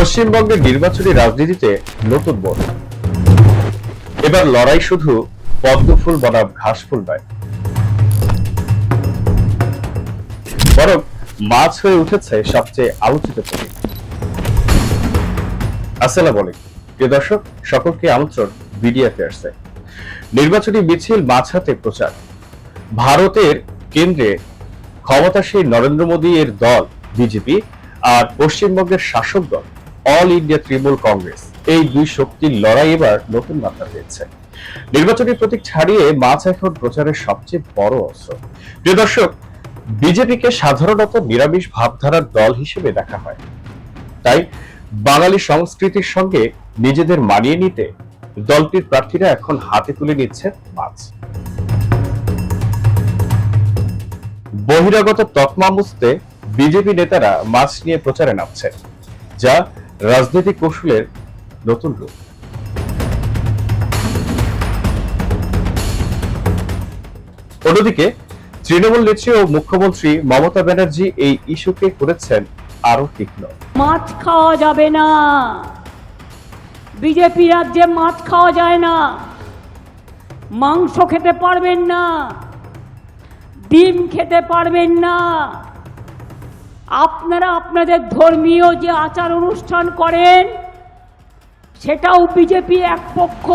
পশ্চিমবঙ্গের নির্বাচনী রাজনীতিতে নতুন মোড়। এবার লড়াই শুধু পদ্মফুল বনাম ঘাসফুল নয়, বরং মাছ হয়ে উঠেছে সবচেয়ে আলোচিত প্রতীক। আসসালামু আলাইকুম প্রিয় দর্শক, সকলকে আমন্ত্রণ বিডি অ্যাফেয়ার্সে। নির্বাচনী মিছিল মাছ হাতে প্রচার। ভারতের কেন্দ্রে ক্ষমতাসীন নরেন্দ্র মোদী এর দল বিজেপি আর পশ্চিমবঙ্গের শাসক দল অল ইন্ডিয়া তৃণমূল কংগ্রেস, এই দুই শক্তির লড়াই এবার নতুন মাত্রা পেয়েছে। নির্বাচনী প্রতীক ছাড়িয়ে মাছ এখন প্রচারের সবচেয়ে বড় অস্ত্র। প্রিয় দর্শক, বিজেপিকে সাধারণত নিরামিষ ভাবধারার দল হিসেবে দেখা হয়, তাই বাঙালি সংস্কৃতির সঙ্গে নিজেদের মানিয়ে নিতে দলটির প্রার্থীরা এখন হাতে তুলে নিচ্ছে মাছ। বহিরাগত তকমা মুছতে বিজেপি নেতারা মাছ নিয়ে প্রচারে নামছেন, যা রাজনৈতিক কৌশলের নতুন রূপ। অন্যদিকে তৃণমূল নেত্রী ও মুখ্যমন্ত্রী মমতা ব্যানার্জি এই ইস্যুকে করেছেন আরো তীক্ষ্ণ। মাছ খাওয়া যাবে না, বিজেপি রাজ্যে মাছ খাওয়া যায় না, মাংস খেতে পারবেন না, ডিম খেতে পারবেন না, আপনারা আপনাদের ধর্মীয় যে আচার অনুষ্ঠান করেন সেটাও বিজেপি এক পক্ষ।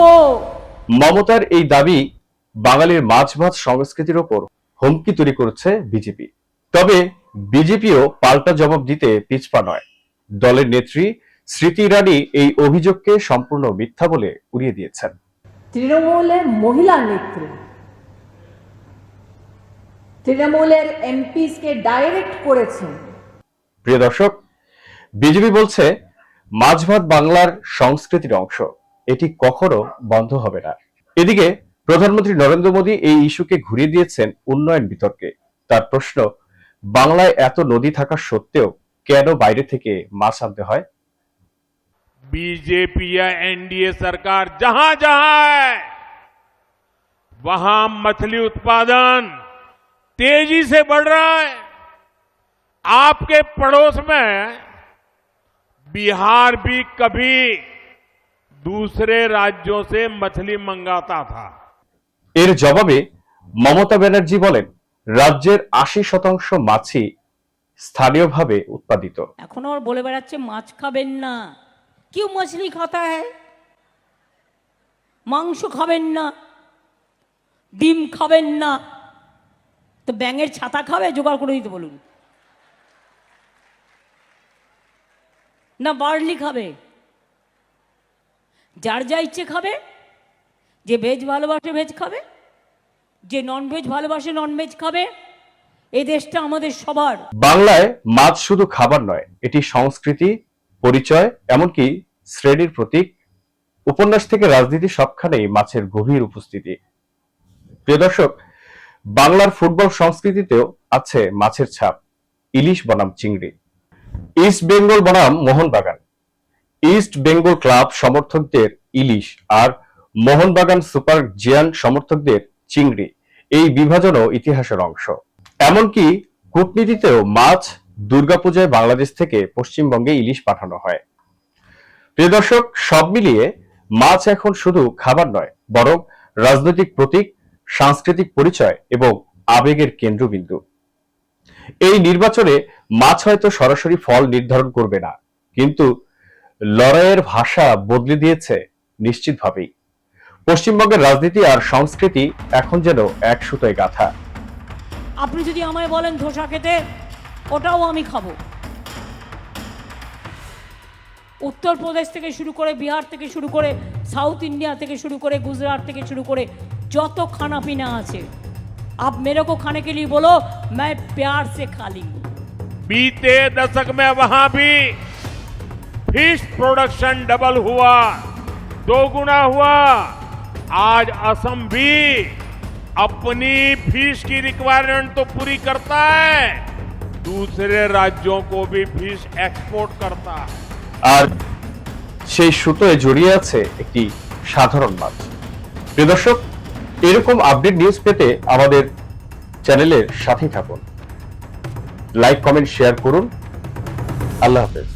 মমতার এই দাবি বাঙালির মাছ ভাত সংস্কৃতির ওপর হুমকি তৈরি করেছে বিজেপি। তবে বিজেপিও পাল্টা জবাব দিতে পিছপা নয়। দলের নেত্রী স্মৃতি ইরানি এই অভিযোগকে সম্পূর্ণ মিথ্যা বলে উড়িয়ে দিয়েছেন। তৃণমূলের মহিলা নেত্রী তৃণমূলের এমপিসকে ডাইরেক্ট করেছেন। প্রিয় দর্শক, বিজেপি বলছে মাছ ভাত বাংলার সংস্কৃতির অংশ, এটি কখনো বন্ধ হবে না। এদিকে প্রধানমন্ত্রী নরেন্দ্র মোদী এই ইস্যুকে ঘুরিয়ে দিয়েছেন উন্নয়ন বিতর্কে। তার প্রশ্ন, বাংলায় এত নদী থাকা সত্ত্বেও কেন বাইরে থেকে মাছ আনতে হয়? बीजेपी या एनडीए सरकार जहां जहां है वहां मछली उत्पादन तेजी से बढ़ रहा है। आपके पड़ोस में बिहार भी कभी दूसरे राज्यों से मछली मंगाता था। এর জবাবে মমতা ব্যানার্জি বলেন, রাজ্যের 80% মাছই স্থানীয়ভাবে উৎপাদিত। এখন আর বলে বেড়াচ্ছে মাছ খাবেন না, কেউ মাছলি খাতা হ্যায়, মাংস খাবেন না, ডিম খাবেন না, তো ব্যাঙের ছাতা খাবে? জোগাড় করে দিতে বলুন না। বার্লি খাবে, যার যা ইচ্ছে খাবে। যে ভেজ ভালোবাসে ভেজ খাবে, যে ননভেজ ভালোবাসে ননভেজ খাবে। এই দেশটা আমাদের সবার। বাংলায় মাছ শুধু খাবার নয়, এটি সংস্কৃতি, পরিচয়, এমনকি শ্রেণীর প্রতীক। উপন্যাস থেকে রাজনীতি সবখানেই মাছের গভীর উপস্থিতি। প্রিয় দর্শক, বাংলার ফুটবল সংস্কৃতিতেও আছে মাছের ছাপ। ইলিশ বনাম চিংড়ি, ইস্ট বেঙ্গল বনাম মোহনবাগান, ইস্ট বেঙ্গল ক্লাব সমর্থকদের ইলিশ আর মোহনবাগান সুপার জিয়ান সমর্থকদের চিংড়ি, এই বিভাজনও ইতিহাসের অংশ। এমনকি কূটনীতিতেও মাছ। দুর্গাপূজায় বাংলাদেশ থেকে পশ্চিমবঙ্গে ইলিশ পাঠানো হয়। প্রিয় দর্শক, সব মিলিয়ে মাছ এখন শুধু খাবার নয়, বরং রাজনৈতিক প্রতীক, সাংস্কৃতিক পরিচয় এবং আবেগের কেন্দ্রবিন্দু। এই নির্বাচনে মাছ হয়তো সরাসরি ফল নির্ধারণ করবে না, কিন্তু লড়াইয়ের ভাষা বদলে দিয়েছে নিশ্চিতভাবেই। পশ্চিমবঙ্গের রাজনীতি আর সংস্কৃতি এখন যেন এক সুতোয় গাঁথা। আপনি যদি আমায় বলেন ধোসা খেতে, ওটাও আমি খাবো। উত্তরপ্রদেশ থেকে শুরু করে, বিহার থেকে শুরু করে, সাউথ ইন্ডিয়া থেকে শুরু করে, গুজরাট থেকে শুরু করে যত खाना पीना আছে, आप मेरे को खाने के लिए बोलो, मैं प्यार से खा लूंगी। बीते दशक में वहां भी फिश प्रोडक्शन डबल हुआ, दोगुना हुआ। आज असम भी अपनी फिश की रिक्वायरमेंट तो पूरी करता है, दूसरे राज्यों को भी फिश एक्सपोर्ट करता है। আর সেই সুতোয় জড়িয়ে আছে একটি সাধারণ মাছ। প্রিয় দর্শক, এরকম আপডেট নিউজ পেতে আমাদের চ্যানেলের সাথেই থাকুন। লাইক, কমেন্ট, শেয়ার করুন। আল্লাহ হাফেজ।